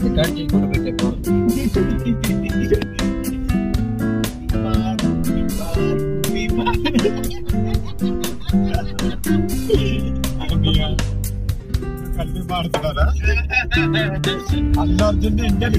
Record చేయకుండా పెట్టే కలిపి పాడుతున్నారా అల్లు అర్జున్ ఇండియన్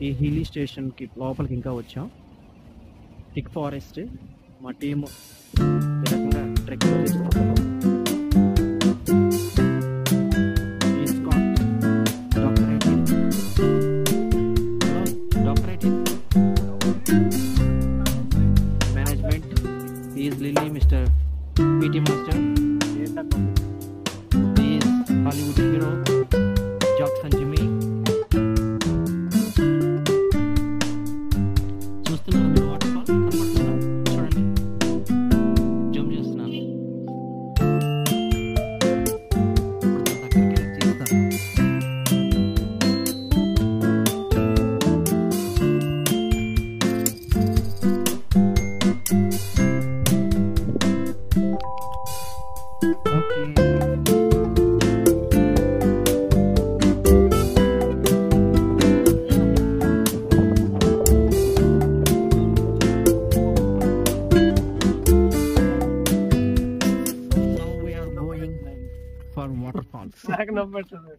ఈ హిల్లీ స్టేషన్కి లోపలికి ఇంకా వచ్చాం. Thick forest. మా టీము ఈ రకంగా ట్రెక్కింగ్ చేస్తున్నాం. Management is lily, mister PT master, is Hollywood hero Jackson Jimmy.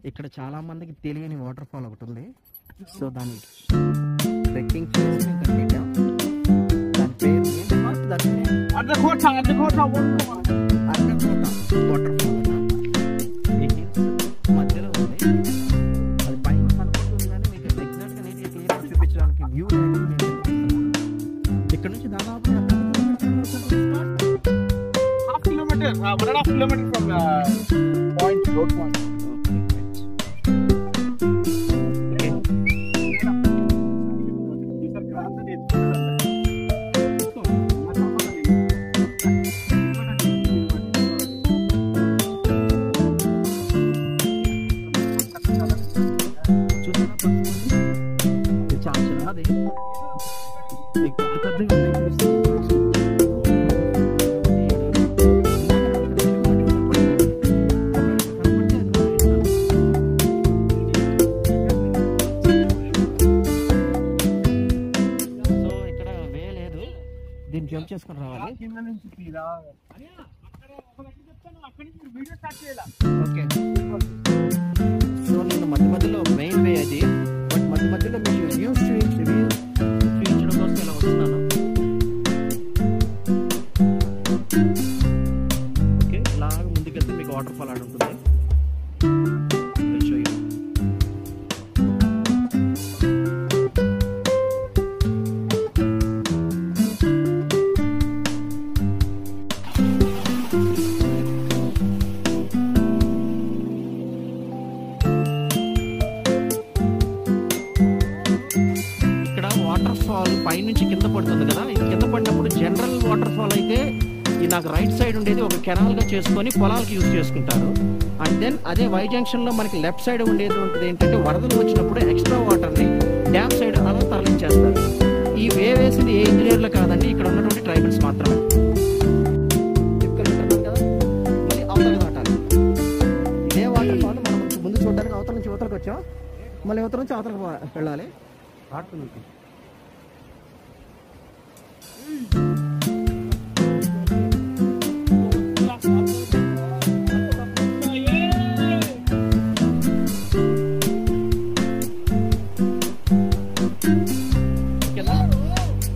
ఇక్కడ చాలా మందికి తెలియని వాటర్ ఫాల్ ఒకటి ఉంది. సో దాన్ని ట్రెక్కింగ్ చేసి కనిపెట్టాం. దాని పేరు అడ్డకోట వాటర్ ఫాల్. మధ్యలో ఉంది. అది పైన కనుకుంటుంది కానీ మీకు ఎగ్జాక్ట్గా నీట్గా క్లియర్గా చూపించడానికి వ్యూ ఇక్కడ నుంచి దాదాపు half kilometre 1.5 kilometre from point road point. దీన్ని జంప్ చేసుకుని రావాలి. ఓకే, సో నేను మధ్య మధ్యలో మెయిన్ వే అది, బట్ మధ్య మధ్యలో మీకు వ్యూస్ చూపించడం కోసం ఇలా వస్తున్నాను. ఓకే, ఇలాగ ముందుకెళ్తే మీకు వాటర్ ఫాల్ ఆడి ఉంటుంది. ఫాల్ పైనుంచి కింద పడుతుంది కదా, ఇది కింద పడినప్పుడు జనరల్ వాటర్ ఫాల్ అయితే ఇది నాకు రైట్ సైడ్ ఉండేది ఒక కెనాల్గా చేసుకొని పొలాలకి యూజ్ చేసుకుంటారు. అండ్ దెన్ అదే వై జంక్షన్లో మనకి లెఫ్ట్ సైడ్ ఉండేది ఉంటుంది ఏంటంటే వరదలు వచ్చినప్పుడు ఎక్స్ట్రా వాటర్ని డ్యామ్ సైడ్ అలా తరలించేస్తారు. ఈ వే వేసింది ఏ ఇంజనీర్లు కాదండి, ఇక్కడ ఉన్నటువంటి ట్రైబల్స్ మాత్రమే. ఇక్కడ ఉంటున్నారు కదా, మళ్ళీ అవతల దాటాలి. ఇదే వాటర్ ఫాల్ మనం ముందు చూడడానికి అవతల నుంచి యువతలకు వచ్చాం, మళ్ళీ యువతల నుంచి అవతలకు వెళ్ళాలి.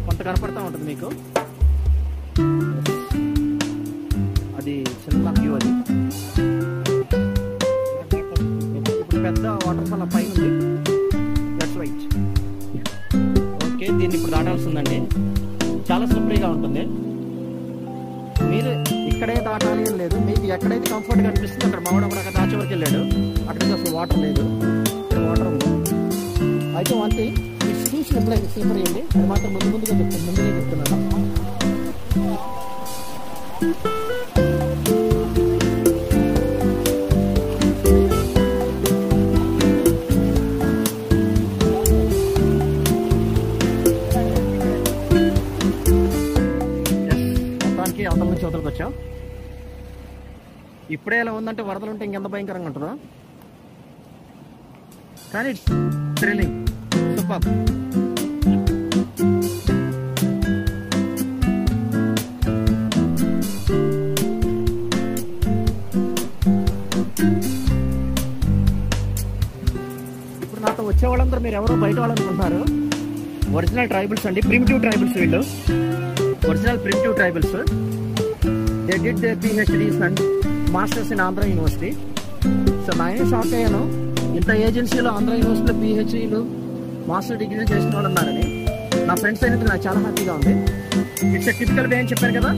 కొంత కనపడతా ఉంటుంది మీకు, అది చిన్న వ్యూ. అది ఇప్పుడు పెద్ద వాటర్ ఫాల్ పైన ఉంది, దట్స్ రైట్. ఓకే, దీన్ని ఇప్పుడు దాటాల్సి ఉందండి. చాలా స్లిప్పరీగా ఉంటుంది. మీరు ఇక్కడే దాటాలి అని లేదు, మీకు ఎక్కడైతే కంఫర్ట్గా అనిపిస్తుంది అక్కడ. మావాడు అక్కడ దాచే వరకు వెళ్ళాడు, అక్కడికి అసలు వాటర్ లేదు, ఇక్కడ వాటర్ ఉంది. అయితే వన్ థింగ్, ఈ స్లిప్పరీ అండి, అది మాత్రం ముందుగా చెప్తున్నాను. అవతల నుంచి అవతలకు వచ్చాం. ఇప్పుడే ఎలా ఉందంటే వరదలు ఉంటే ఇంకెంత భయంకరంగా ఉంటుందో, కానీ ఇట్స్ థ్రిల్లింగ్, సూపర్. ఇప్పుడు నాతో వచ్చే వాళ్ళందరూ మీరు ఎవరో బయట వాళ్ళు అనుకుంటున్నారు. ఒరిజినల్ ట్రైబల్స్ అండి, ప్రిమిటివ్ ట్రైబల్స్ వీళ్ళు, original primitive tribals. They did their PhDs and masters in Andhra university. So నేనే షాక్ అయ్యాను, ఇంత ఏజెన్సీలో ఆంధ్ర యూనివర్సిటీలో PhDలు మాస్టర్ డిగ్రీలు చేసిన వాళ్ళు ఉన్నారని. నా ఫ్రెండ్స్ అయినందుకు నాకు చాలా హ్యాపీగా ఉంది. ఇట్స్ టిపికల్ వే అని చెప్పాను కదా,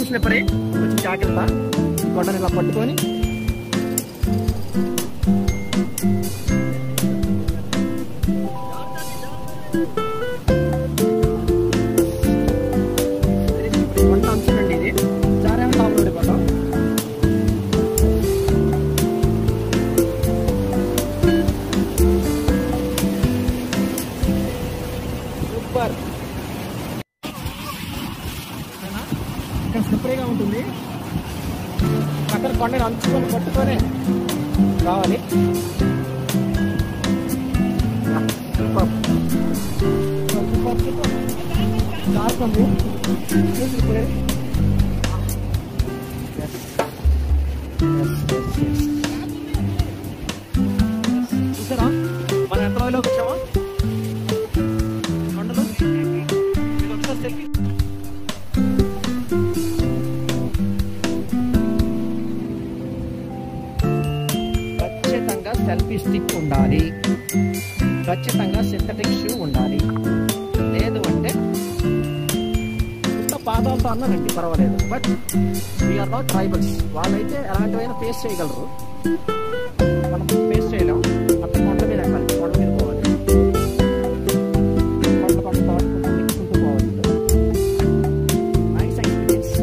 స్లిప్పరీ, కొంచెం జాగ్రత్త. కొండని ఇలా పట్టుకొని కొండ అంచునండి ఇది, చారేమో టాప్ పడిపోతాం. సూపర్, ఇక్కడ స్లిప్పరీగా ఉంటుంది. అక్కడ కొండని అంచుకొని పట్టుకొని రావాలి. సూపర్ సూపర్ సూపర్, కాస్తుంది. చూసారా మనం ఎంత రోజులోకి వచ్చామో కొండలు. ఒకసారి సెల్ఫీ. ఖచ్చితంగా సెల్ఫీ స్టిక్ ఉండాలి, ఖచ్చితంగా సింథటిక్ షూ ఉండాలి. లేదు అంటే పాదాలతో అన్నారండి పర్వాలేదు, బట్ వీఆర్ నాట్ ట్రైబల్స్. వాళ్ళైతే ఎలాంటివైనా ఫేస్ చేయగలరు, మనం ఫేస్ చేయలేం. అంత కొండ మీద ఎక్కాలి, కొండ మీద పోవాలి, కొండ ఎక్కుకుంటూ పోవాలి. Nice experience,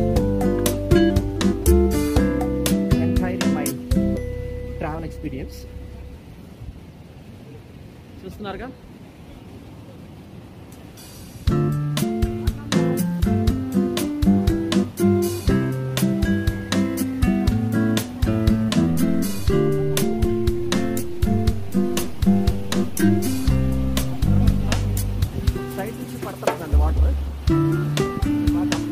entire my travel experience. చూస్తున్నారుగా, సైడ్ నుంచి పడుతుందండి వాటర్. అదే వాటర్.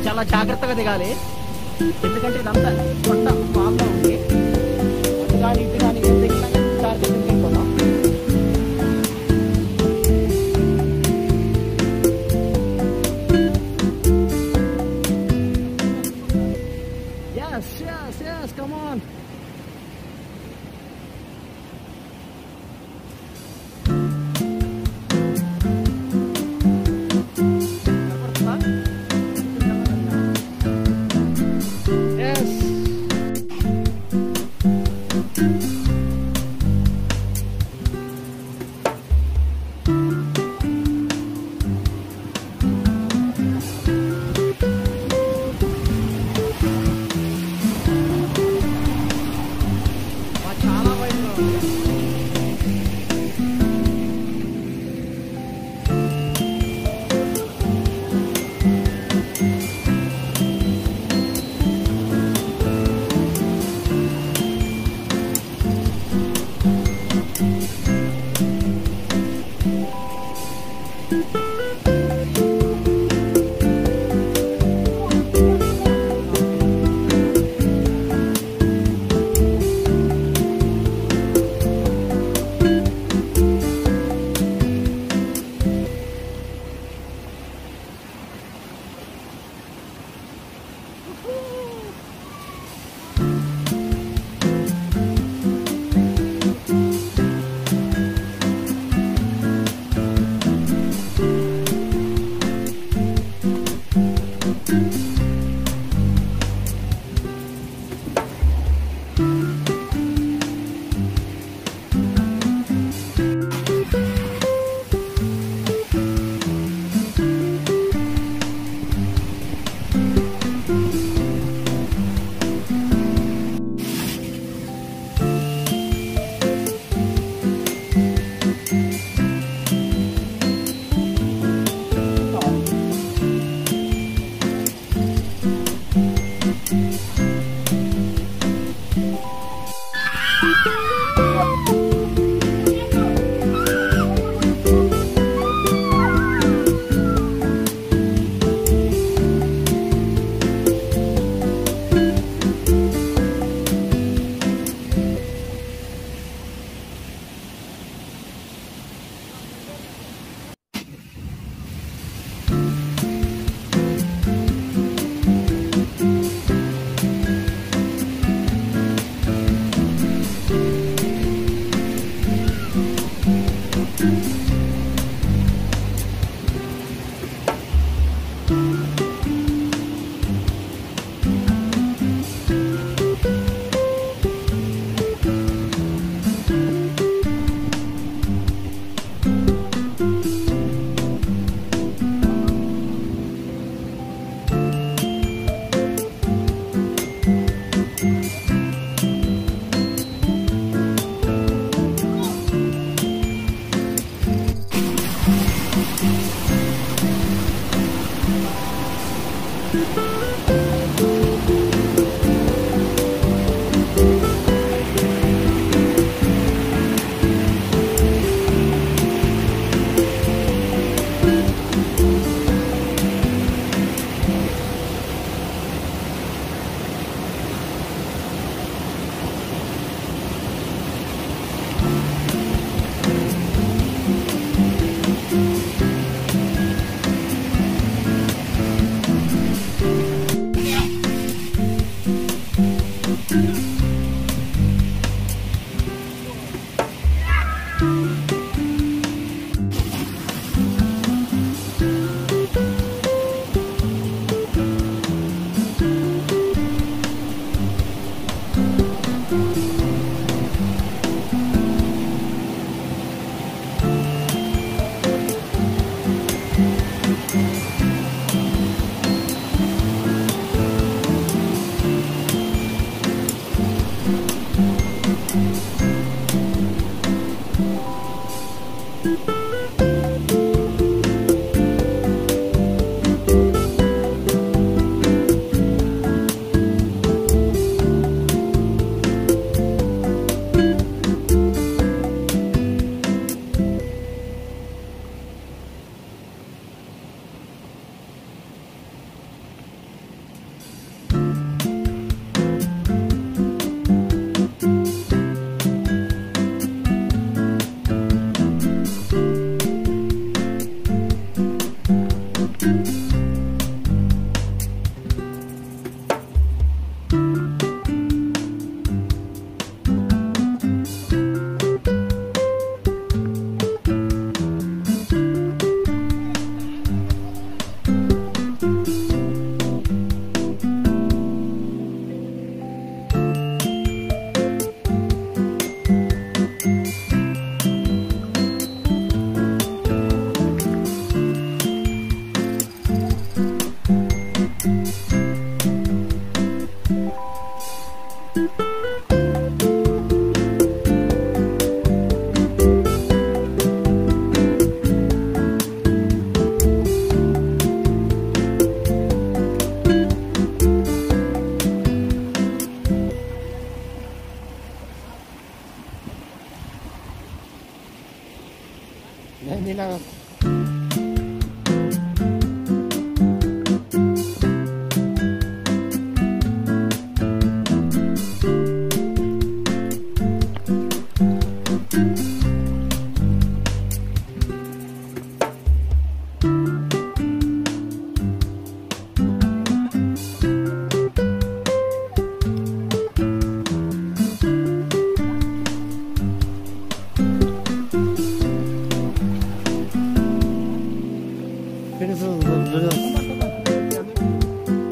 చాలా జాగ్రత్తగా దిగాలి, ఎందుకంటే ఇదంతా కొండ బాగా ఉంది. అటు కానీ ఇటు కానీ ఏం దిగినా జాగ్రత్తగా దిగిపోతాం.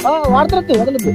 వాడతలేదు వదలద్దు